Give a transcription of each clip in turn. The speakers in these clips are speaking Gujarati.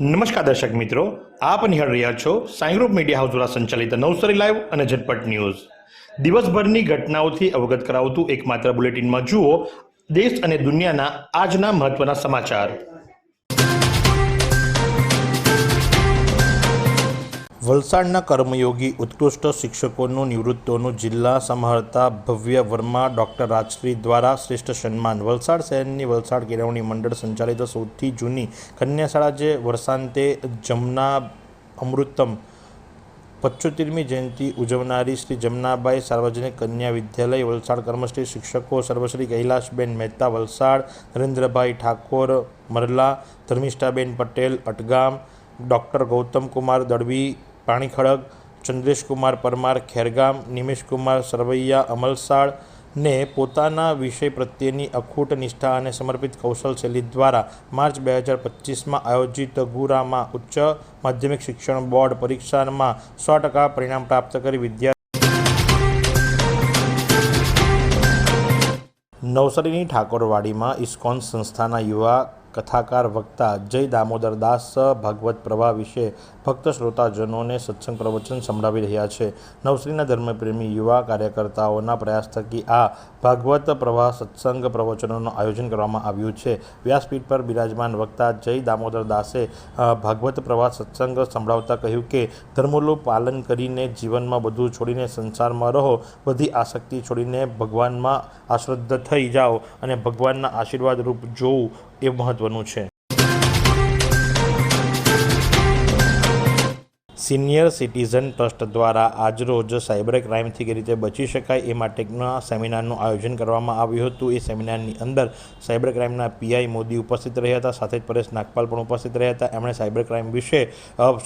નમસ્કાર દર્શક મિત્રો, આપ નિહાળ રહ્યા છો સાઈ ગ્રુપ મીડિયા હાઉસ દ્વારા સંચાલિત નવસારી લાઈવ અને ઝટપટ ન્યૂઝ. દિવસભરની ઘટનાઓથી અવગત કરાવતું એકમાત્ર બુલેટિનમાં જુઓ દેશ અને દુનિયાના આજના મહત્વના સમાચાર. વલસાડના કર્મયોગી ઉત્કૃષ્ટ શિક્ષકોનું નિવૃત્તોનું જિલ્લા સમાહર્તા ભવ્ય વર્મા ડૉક્ટર રાજશ્રી દ્વારા શ્રેષ્ઠ સન્માન. વલસાડ શહેરની વલસાડ કેળવણી મંડળ સંચાલિત સૌથી જૂની કન્યાશાળા જે વર્ષાંતે જમના અમૃતમ 75મી જયંતિ ઉજવનારી શ્રી જમનાબાઈ સાર્વજનિક કન્યા વિદ્યાલય વલસાડ કર્મશ્રી શિક્ષકો સર્વશ્રી કૈલાશબેન મહેતા વલસાડ, નરેન્દ્રભાઈ ઠાકોર મરલા, ધર્મિષ્ઠાબેન પટેલ અટગામ, ડૉક્ટર ગૌતમકુમાર દળવી પાણીખડક, ચંદ્રેશકુમાર પરમાર ખેરગામ, નિમેશકુમાર સરવૈયા અમલસાડ ને પોતાના વિષય પ્રત્યેની અખૂટ નિષ્ઠા અને સમર્પિત કૌશલ શૈલી દ્વારા માર્ચ 2025માં આયોજિત ગુરામાં ઉચ્ચ માધ્યમિક શિક્ષણ બોર્ડ પરીક્ષામાં 100% પરિણામ પ્રાપ્ત કરી નવસારીની ઠાકોરવાડીમાં ઇસ્કોન સંસ્થાના યુવા કથાકાર વક્તા જય દામોદર દાસ ભાગવત પ્રવાહ વિશે ભક્ત શ્રોતાજનોને સત્સંગ પ્રવચન સંભળાવી રહ્યા છે. નવસારીના ધર્મપ્રેમી યુવા કાર્યકર્તાઓના પ્રયાસ થકી આ ભાગવત પ્રવાહ સત્સંગ પ્રવચનોનું આયોજન કરવામાં આવ્યું છે. વ્યાસપીઠ પર બિરાજમાન વક્તા જય દામોદર દાસે ભાગવત પ્રવાહ સત્સંગ સંભળાવતા કહ્યું કે ધર્મોનું પાલન કરીને જીવનમાં બધું છોડીને સંસારમાં રહો, બધી આસક્તિ છોડીને ભગવાનમાં આશ્રદ્ધ થઈ જાઓ અને ભગવાનના આશીર્વાદ રૂપ જોવું એ મહત્વનું છે. સિનિયર સિટીઝન ટ્રસ્ટ દ્વારા આજરોજ સાયબર ક્રાઇમથી કઈ રીતે બચી શકાય એ માટેના સેમિનારનું આયોજન કરવામાં આવ્યું હતું. એ સેમિનારની અંદર સાયબર ક્રાઇમના પીઆઈ મોદી ઉપસ્થિત રહ્યા હતા, સાથે જ પરેશ નાગપાલ પણ ઉપસ્થિત રહ્યા હતા. એમણે સાયબર ક્રાઇમ વિશે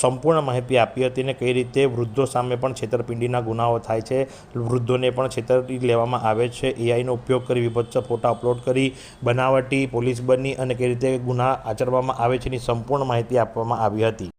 સંપૂર્ણ માહિતી આપી હતી અને કઈ રીતે વૃદ્ધો સામે પણ છેતરપિંડીના ગુનાઓ થાય છે, વૃદ્ધોને પણ છેતરી લેવામાં આવે છે, એઆઈનો ઉપયોગ કરી વિભત્સ ફોટા અપલોડ કરી બનાવટી પોલીસ બની અને કઈ રીતે ગુના આચરવામાં આવે છે એની સંપૂર્ણ માહિતી આપવામાં આવી હતી.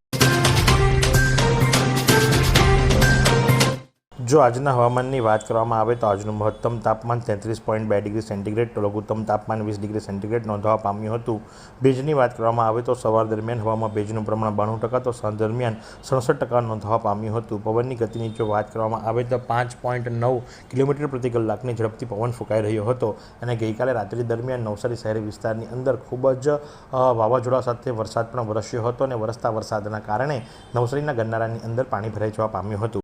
જો આજના હવામાનની વાત કરવામાં આવે તો આજનું મહત્તમ તાપમાન 33.2 ડિગ્રી સેન્ટીગ્રેડ તો લઘુત્તમ તાપમાન 20 ડિગ્રી સેન્ટીગ્રેડ નોંધવા પામ્યું હતું. ભેજની વાત કરવામાં આવે તો સવાર દરમિયાન હવામાં ભેજનું પ્રમાણ 92% તો સાંજ દરમિયાન 67% નોંધવા પામ્યું હતું. પવનની ગતિની જો વાત કરવામાં આવે તો 5.9 કિલોમીટર પ્રતિ કલાકની ઝડપથી પવન ફૂંકાઈ રહ્યો હતો અને ગઈકાલે રાત્રિ દરમિયાન નવસારી શહેરી વિસ્તારની અંદર ખૂબ જ વાવાઝોડા સાથે વરસાદ પણ વરસ્યો હતો અને વરસતા વરસાદના કારણે નવસારીના ગરનાળાની અંદર પાણી ભરાઈ જવા પામ્યું હતું.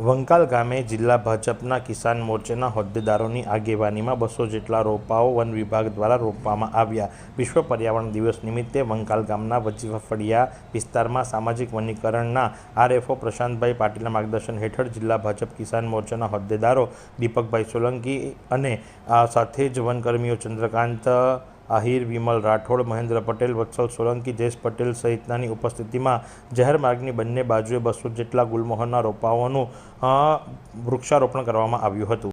વંકાલ ગામે જિલ્લા ભાજપના કિસાન મોરચાના હોદ્દેદારોની આગેવાનીમાં 200 જેટલા રોપાઓ વન વિભાગ દ્વારા રોપવામાં આવ્યા. વિશ્વ પર્યાવરણ દિવસ નિમિત્તે વંકાલ ગામના વજીફળિયા વિસ્તારમાં સામાજિક વનીકરણના આરએફઓ પ્રશાંતભાઈ પાટીલના માર્ગદર્શન હેઠળ જિલ્લા ભાજપ કિસાન મોરચાના હોદ્દેદારો દીપકભાઈ સોલંકી અને સાથે જ વનકર્મીઓ ચંદ્રકાંત આહિર, વિમલ રાઠોડ, મહેન્દ્ર પટેલ, વત્સલ સોલંકી, જયેશ પટેલ સહિતનાની ઉપસ્થિતિમાં જાહેર માર્ગની બંને બાજુએ 200 જેટલા ગુલમોહરના રોપાઓનું વૃક્ષારોપણ કરવામાં આવ્યું હતું.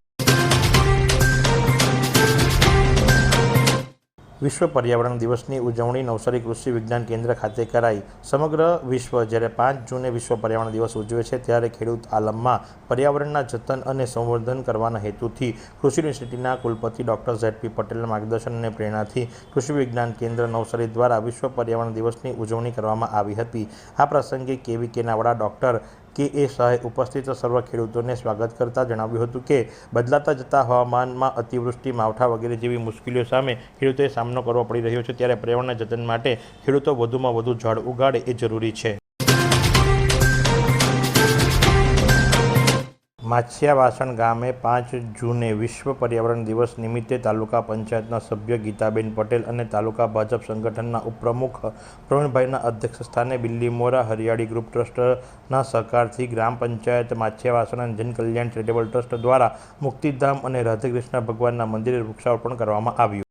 વિશ્વ પર્યાવરણ દિવસની ઉજવણી નવસારી કૃષિ વિજ્ઞાન કેન્દ્ર ખાતે કરાઈ. સમગ્ર વિશ્વ જ્યારે 5 જૂને વિશ્વ પર્યાવરણ દિવસ ઉજવે છે ત્યારે ખેડૂત આલમમાં પર્યાવરણના જતન અને સંવર્ધન કરવાના હેતુથી કૃષિ યુનિવર્સિટીના કુલપતિ ડૉક્ટર ઝેડ.પી. પટેલના માર્ગદર્શન અને પ્રેરણાથી કૃષિ વિજ્ઞાન કેન્દ્ર નવસારી દ્વારા વિશ્વ પર્યાવરણ દિવસની ઉજવણી કરવામાં આવી હતી. આ પ્રસંગે કેવીકેના વડા ડૉક્ટર કે.એ. શાહે ઉપસ્થિત સર્વ ખેડૂતોને સ્વાગત કરતા જણાવ્યું હતું કે બદલાતા જતા હવામાનમાં અતિવૃષ્ટિ, માવઠા વગેરે જેવી મુશ્કેલીઓ સામે ખેડૂતોએ સામનો કરવો પડી રહ્યો છે, ત્યારે પર્યાવરણના જતન માટે ખેડૂતો વધુમાં વધુ ઝાડ ઉગાડે એ જરૂરી છે. માછિયાવાસણ ગામે 5 જૂને વિશ્વ પર્યાવરણ દિવસ નિમિત્તે તાલુકા પંચાયતના સભ્ય ગીતાબેન પટેલ અને તાલુકા ભાજપ સંગઠનના ઉપપ્રમુખ પ્રવીણભાઈના અધ્યક્ષસ્થાને બિલ્લીમોરા હરિયાળી ગ્રુપ ટ્રસ્ટના સહકારથી ગ્રામ પંચાયત, માછિયાવાસણ અને જનકલ્યાણ ચેરિટેબલ ટ્રસ્ટ દ્વારા મુક્તિધામ અને રાધાકૃષ્ણ ભગવાનના મંદિરે વૃક્ષારોપણ કરવામાં આવ્યું.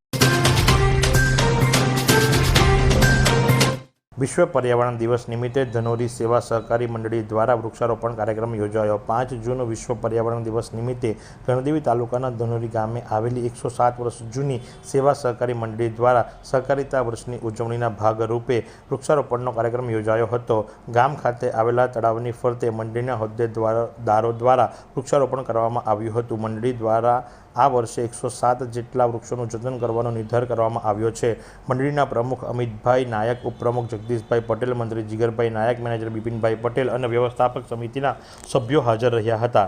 વિશ્વ પર્યાવરણ દિવસ નિમિત્તે ધનોરી સેવા સહકારી મંડળી દ્વારા વૃક્ષારોપણ કાર્યક્રમ યોજાયો. 5 જૂન વિશ્વ પર્યાવરણ દિવસ નિમિત્તે ગણદેવી તાલુકાના ધનોરી ગામે આવેલી 107 વર્ષ જૂની સેવા સહકારી મંડળી દ્વારા સહકારિતા વર્ષની ઉજવણીના ભાગરૂપે વૃક્ષારોપણનો કાર્યક્રમ યોજાયો હતો. ગામ ખાતે આવેલા તળાવની ફરતે મંડળીના હોદ્દેદારો દ્વારા વૃક્ષારોપણ કરવામાં આવ્યું હતું. મંડળી દ્વારા આ વર્ષે 107 જેટલા વૃક્ષોનું જતન કરવાનો નિર્ધાર કરવામાં આવ્યો છે. મંડળીના પ્રમુખ અમિતભાઈ નાયક, ઉપપ્રમુખ જગદીશભાઈ પટેલ, મંત્રી જીગરભાઈ નાયક, મેનેજર બિપિનભાઈ પટેલ અને વ્યવસ્થાપક સમિતિના સભ્યો હાજર રહ્યા હતા.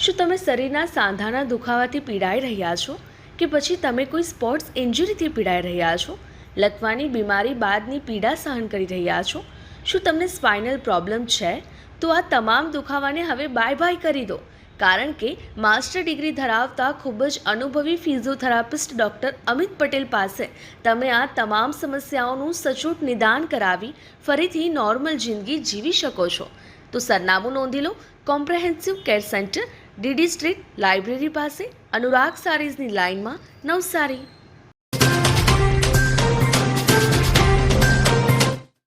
શું તમે શરીરના સાંધાના દુખાવાથી પીડાઈ રહ્યા છો કે પછી તમે કોઈ સ્પોર્ટ્સ ઇન્જરીથી પીડાઈ રહ્યા છો? લકવાની બીમારી બાદની પીડા સહન કરી રહ્યા છો? શું તમને સ્પાઇનલ પ્રોબ્લેમ છે? તો આ તમામ દુખાવાને હવે બાય બાય કરી દો, કારણ કે માસ્ટર ડિગ્રી ધરાવતા ખૂબ જ અનુભવી ફિઝિયોથેરાપિસ્ટ ડૉક્ટર અમિત પટેલ પાસે તમે આ તમામ સમસ્યાઓનું સચોટ નિદાન કરાવી ફરીથી નોર્મલ જિંદગી જીવી શકો છો. તો સરનામું નોંધી લો. Comprehensive care centre, DD street, library પાસે, અનુરાગ સારીઝની લાઇનમાં, નવસારી.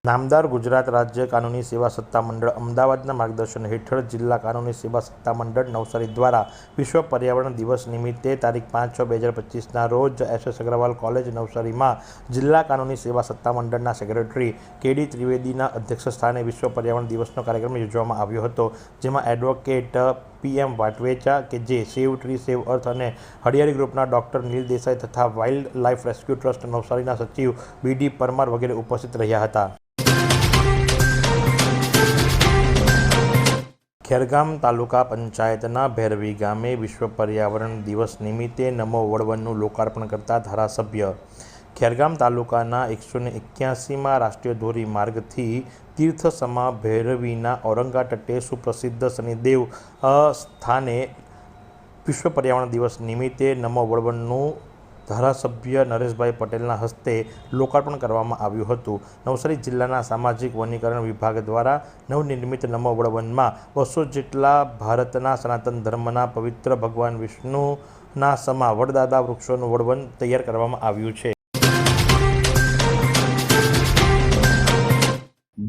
નામદાર ગુજરાત રાજ્ય કાનૂની સેવા સત્તામંડળ અમદાવાદના માર્ગદર્શન હેઠળ જિલ્લા કાનૂની સેવા સત્તામંડળ નવસારી દ્વારા વિશ્વ પર્યાવરણ દિવસ નિમિત્તે તારીખ 5/6/2025ના રોજ એસ.એસ. અગ્રવાલ કોલેજ નવસારીમાં જિલ્લા કાનૂની સેવા સત્તામંડળના સેક્રેટરી કે.ડી. ત્રિવેદીના અધ્યક્ષસ્થાને વિશ્વ પર્યાવરણ દિવસનો કાર્યક્રમ યોજવામાં આવ્યો હતો, જેમાં એડવોકેટ પી.એમ. વાટવેચા કે જે સેવ ટ્રી સેવ અર્થ અને હરિયાળી ગ્રુપના ડૉક્ટર નીલ દેસાઈ તથા વાઇલ્ડ લાઇફ રેસ્ક્યુ ટ્રસ્ટ નવસારીના સચિવ બી.ડી. પરમાર વગેરે ઉપસ્થિત રહ્યા હતા. ખેરગામ તાલુકા પંચાયતના ભૈરવી ગામે વિશ્વ પર્યાવરણ દિવસ નિમિત્તે નમો વડવનનું લોકાર્પણ કરતા ધારાસભ્ય. ખેરગામ તાલુકાના 181માં રાષ્ટ્રીય ધોરીમાર્ગથી તીર્થસમા ભૈરવીના ઔરંગા તટે સુપ્રસિદ્ધ શનિદેવ સ્થાને વિશ્વ પર્યાવરણ દિવસ નિમિત્તે નમો વડવનનું ધારાસભ્ય નરેશભાઈ પટેલના હસ્તે લોકાર્પણ કરવામાં આવ્યું હતું. નવસારી જિલ્લાના સામાજિક વનીકરણ વિભાગ દ્વારા નવનિર્મિત નમો વડવનમાં 200 જેટલા ભારતના સનાતન ધર્મના પવિત્ર ભગવાન વિષ્ણુના સમા વડદાદા વૃક્ષોનું વડવન તૈયાર કરવામાં આવ્યું છે.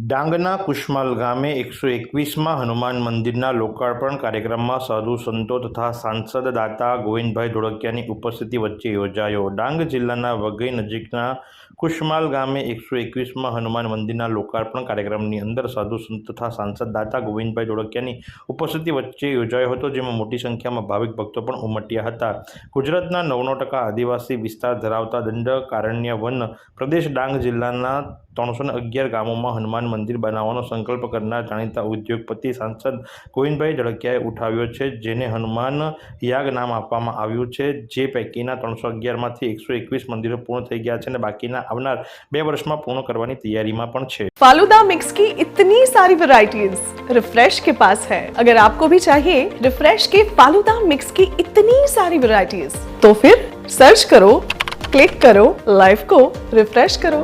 ડાંગના કુશમાલ ગામે 121માં હનુમાન મંદિરના લોકાર્પણ કાર્યક્રમમાં સાધુ સંતો તથા સાંસદ દાતા ગોવિંદભાઈ ધોળકિયાની ઉપસ્થિતિ વચ્ચે યોજાયો. ડાંગ જિલ્લાના વઘઈ નજીકના કુશમાલ ગામે 121માં હનુમાન મંદિરના લોકાર્પણ કાર્યક્રમની અંદર સાધુ સંત તથા સાંસદ દાતા ગોવિંદભાઈ ધોળકિયાની ઉપસ્થિતિ વચ્ચે યોજાયો હતો, જેમાં મોટી સંખ્યામાં ભાવિક ભક્તો પણ ઉમટ્યા હતા. ગુજરાતના 99% આદિવાસી વિસ્તાર ધરાવતા દંડકારણ્ય વન પ્રદેશ ડાંગ જિલ્લાના 311 ગામોમાં હનુમાન મંદિર બનાવવાનો સંકલ્પ કરનાર જાણીતા ઉદ્યોગપતિ સાંસદ ગોવિંદભાઈ ધોળકિયાએ ઉઠાવ્યો છે, જેને હનુમાન યાગ નામ આપવામાં આવ્યું છે. જે પૈકીના 311માંથી 121 મંદિરો પૂર્ણ થઈ ગયા છે અને બાકીના આવનાર 2 વર્ષમાં પૂર્ણ કરવાની તૈયારીમાં પણ છે. फालूदा मिक्स की इतनी सारी वैरायटीज रिफ्रेश के पास है. अगर आपको भी चाहिए रिफ्रेश के फालूदा मिक्स की इतनी सारी वैरायटीज, तो फिर सर्च करो, क्लिक करो, लाइफ को रिफ्रेश करो.